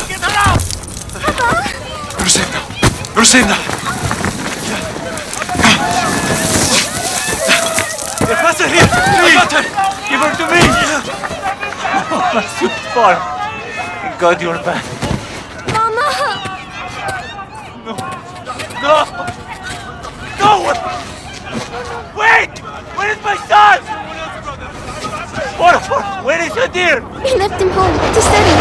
Get her out! You're safe now. You're safe now. Faster here! I got her! Give her to me! Oh, my sweet boy. Thank God you're back. Mama! No! No! Wait! Where is my son? Where is your dear? We left him home to study.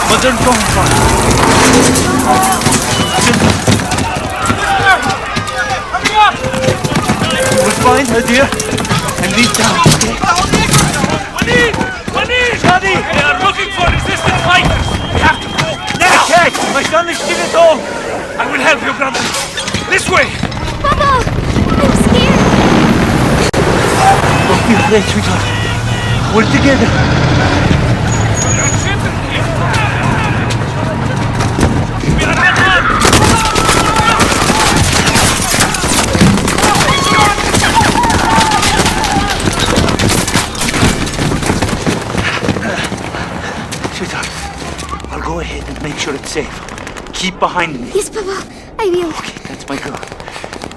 Mother, don't run. You will find her, dear, and lead down, okay? Waleed! Shadi! They are looking for resistant fighters! We have to go! Now! Okay, my son is still at home! I will help you, brother! This way! Papa! I'm scared. Don't be afraid, sweetheart. We're together. Go ahead and make sure it's safe. Keep behind me. Yes, Papa. I will. Okay, that's my girl.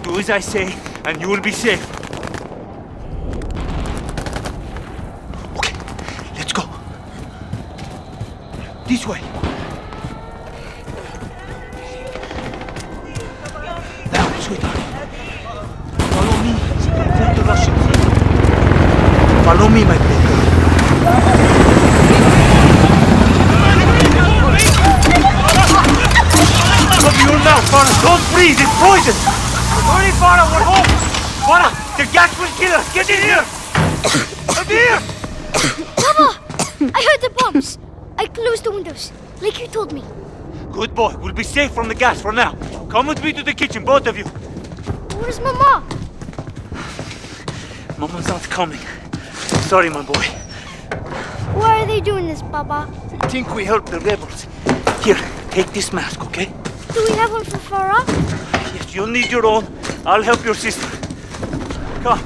Do as I say, and you will be safe. Okay, let's go. This way. Now, sweetheart. Follow me. Take the Russians. Follow me, my baby girl. You're now, Farah. Don't breathe. It's poison. Hurry, Farah. We're home. Farah, the gas will kill us. Get in here. Get here. Papa! I heard the bombs. I closed the windows, like you told me. Good boy. We'll be safe from the gas for now. Come with me to the kitchen, both of you. Where's Mama? Mama's not coming. Sorry, my boy. Why are they doing this, Papa? I think we helped the rebels. Here, take this mask, okay? Do we have one for Farah? Yes, you'll need your own. I'll help your sister. Come.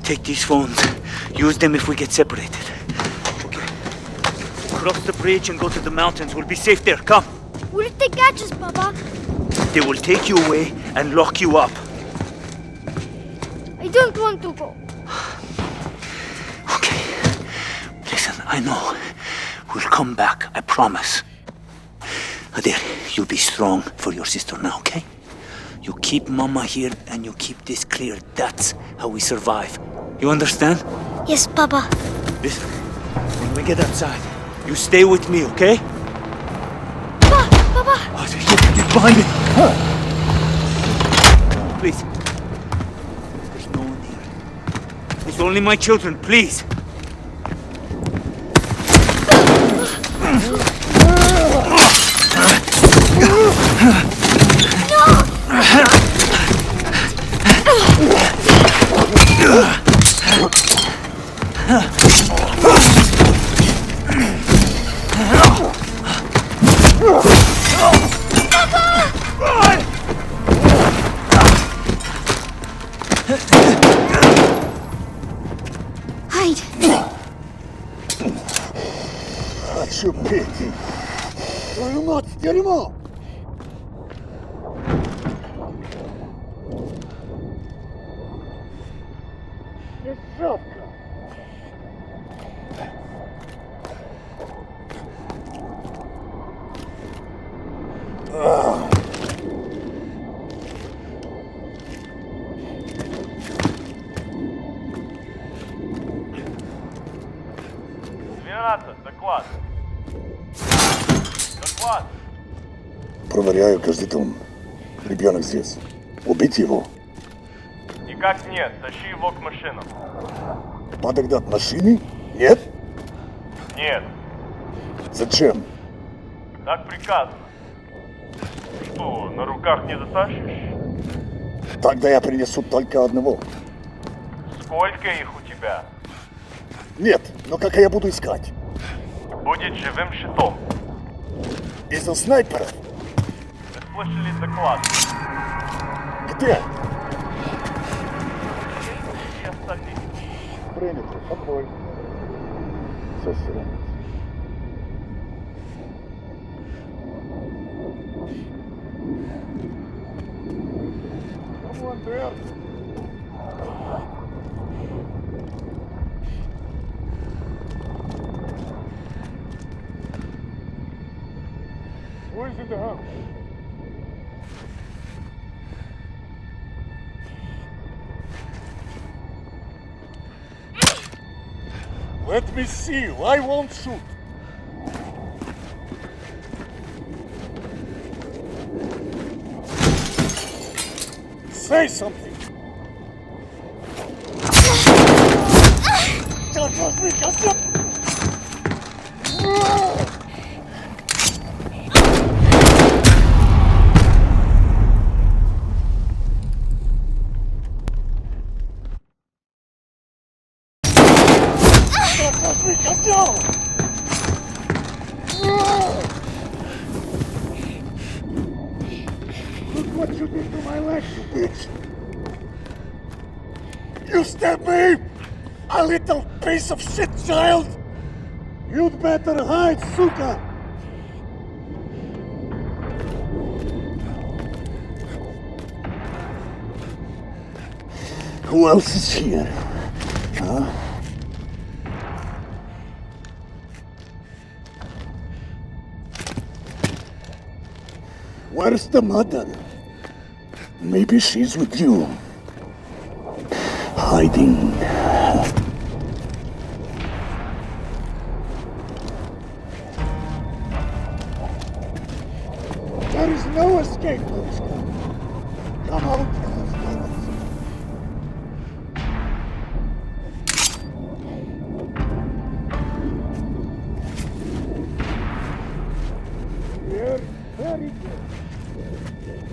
Take these phones. Use them if we get separated. Okay. Cross the bridge and go to the mountains. We'll be safe there. Come. What if they catch us, Papa? They will take you away and lock you up. I don't want to go. Okay. Listen, I know. We'll come back, I promise. There, you be strong for your sister now, okay? You keep Mama here and you keep this clear. That's how we survive. You understand? Yes, Papa. Listen, when we get outside, you stay with me, okay? Papa! Oh, get behind me! Please. There's no one here. It's only my children, please. Hide. Хочу пить. Твою мать, дерьмо! Дешевка! Доклад. Доклад. Проверяю каждый дом. Ребенок здесь. Убить его? Никак нет. Тащи его к машинам. Подогнать машины? Нет? Нет. Зачем? Так приказано. Что, на руках не дотащишь? Тогда я принесу только одного. Сколько их у тебя? Нет, но как я буду искать? Будет живым щитом. Из-за снайперов? слышали доклад. Где? И остальные. Принято. Отбой. Засранец. Командир! Who is in the house? Let me see you. I won't shoot. Say something. Don't trust me, Custom. Don't trust me, Custom. Look what you did to my leg, you bitch! You stabbed me! A little piece of shit child! You'd better hide, suka! Who else is here? Huh? Where's the mother? Maybe she's with you. Hiding. There is no escape, Mariska. Come out, Alice. Here, very good.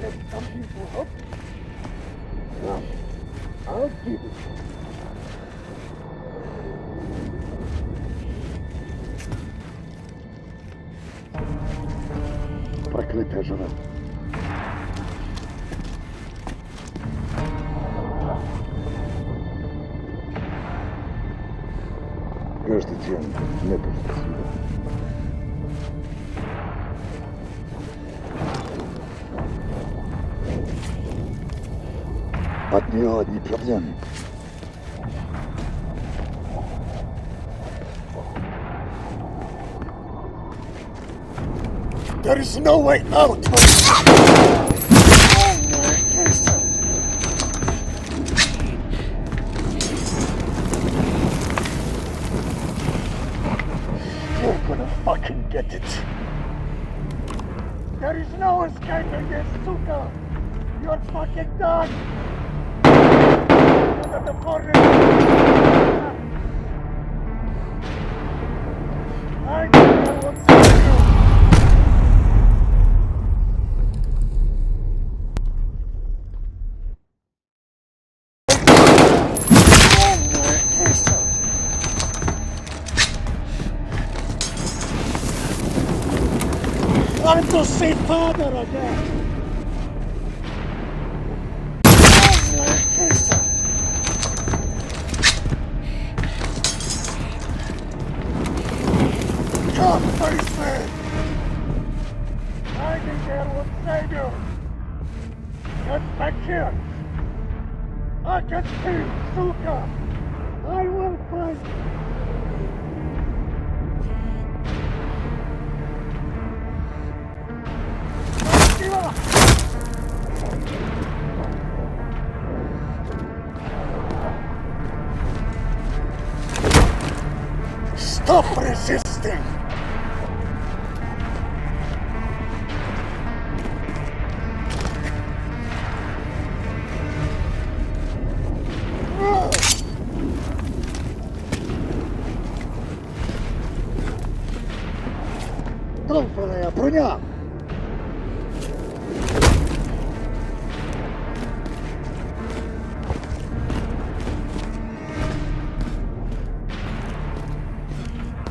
Let some people help you. Now, I'll give it. Проклятая жена. Каждый день мне кажется сюда. От нее одни проблемы. There is no way out! You're gonna fucking get it. There is no escaping this, suka! You're fucking done! Look at the corner! I know what's happening! Time to see father again! Come, policeman! Hiding there will save you! Get back here! I can see Suka! I will find you! Stop resisting! Долбаная броня!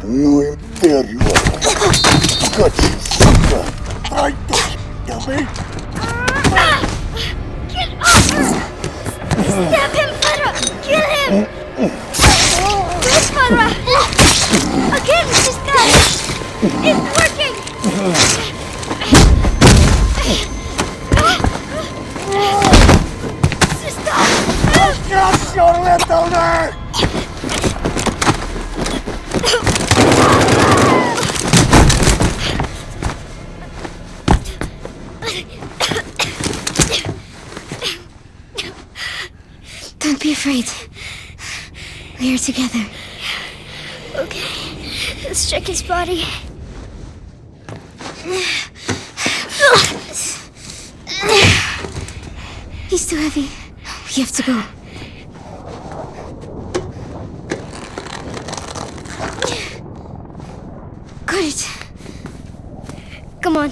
Ну и дерьмо! Скотч, сука! Ай, ты, me! your little nerd! Don't be afraid. We are together. Okay. Let's check his body. He's too heavy. We have to go. Got it. Come on.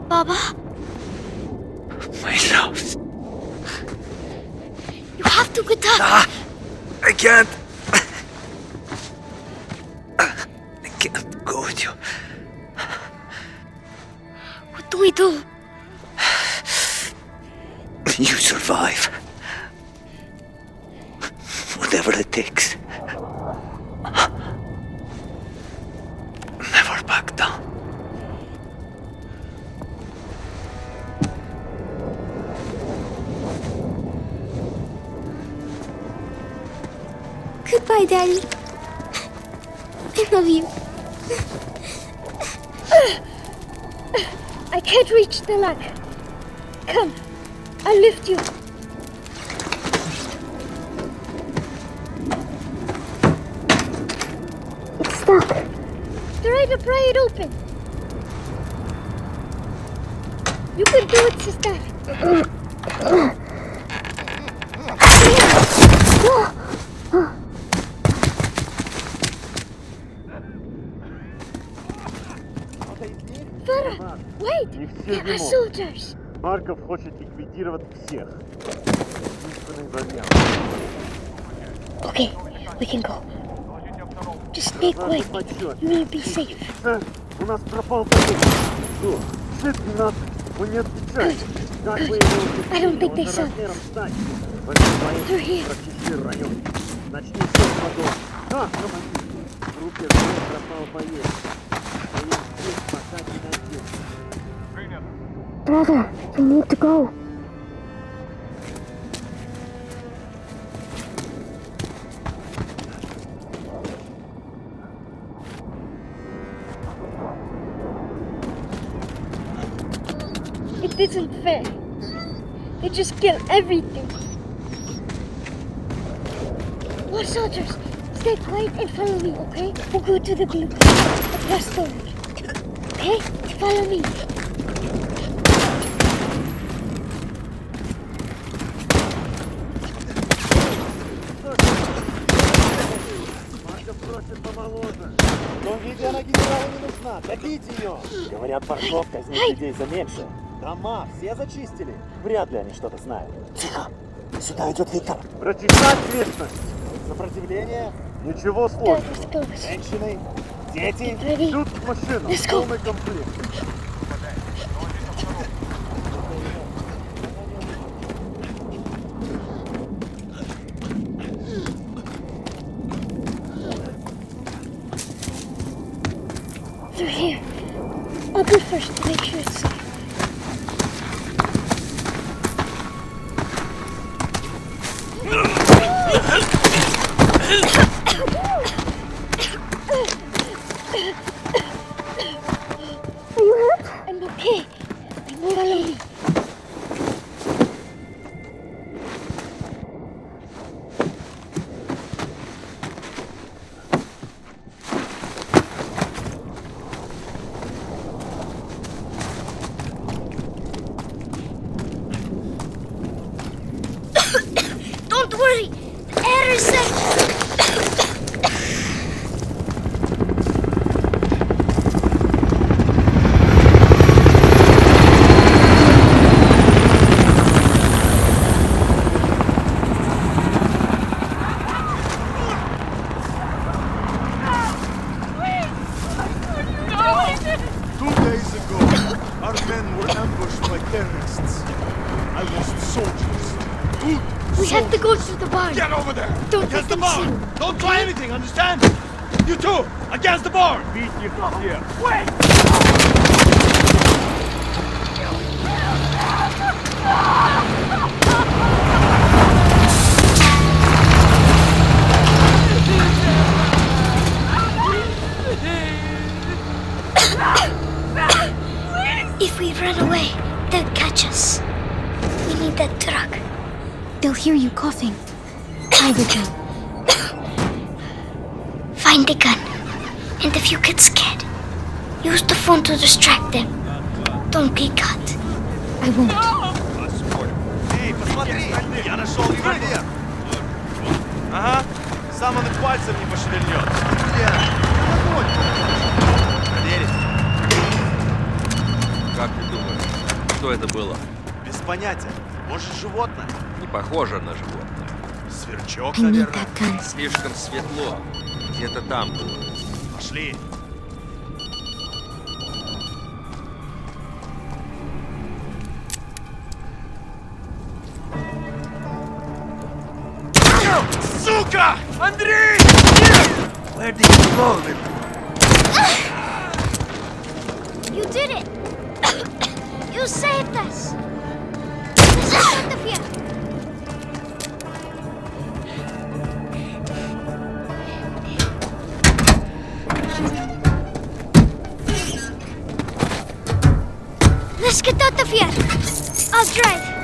Baba, My love. you have to get up. I can't. I can't go with you. What do we do? You survive. Whatever it takes. Never back down. Goodbye, Daddy. I love you. I can't reach the ladder. Come, I'll lift you. It's stuck. Try to pry it open. You can do it, sister. Farah, wait! There are soldiers. Марков хочет ликвидировать всех. Единственный вариант. Okay, we can go. Just stay quiet. You will be safe. Сэр, у нас пропал пакет. Что? Ш-12. Он не отвечает. Как вы его I don't think they saw. размером стать? Возьми They're here. прочеши район. Начни все с водой. Да, командир. В руке вновь пропал боец. Боец здесь пока не найдет. Brother, we need to go. It isn't fair. They just kill everything. More soldiers. Stay quiet and follow me, okay? We'll go to the blue across the road. Okay? Follow me. Марков просит помоложе. Но видео на генерала не нужна. Добейте ее. Говорят, Парков казнит людей за меньше. Дома все зачистили. Вряд ли они что-то знают. Тихо. Сюда идет Виктор. Прочесать местность. Сопротивление. Ничего сложного. Женщины, дети. Идут в машину. Полный комплект. They're here. I'll go first to make sure it's safe. Are you hurt? I'm okay. Follow me. Don't worry. The air is safe. Our men were ambushed by terrorists. I lost soldiers, food, We have to go to the barn. Get over there! Don't Against let the them see barn! you. Don't try anything, understand? You two! Against the barn! Бить их всех. Wait! If we run away, they'll catch us. We need that truck. They'll hear you coughing. Find the gun. Find the gun. And if you get scared, use the phone to distract them. Don't get caught. I won't. Эй, посмотри! Я нашел револьвер! Ага, сам он и пальцем не пошевельнет. Проверить? Как ты думаешь, что это было? Без понятия. Может, животное? Не похоже на животное. Сверчок, I need наверное. that gun. Слишком светло. Где-то там было. Пошли. Сука! Андрей! Where did you go? You did it! You saved us! This is Sotofia! Let's get out of here! I'll drive!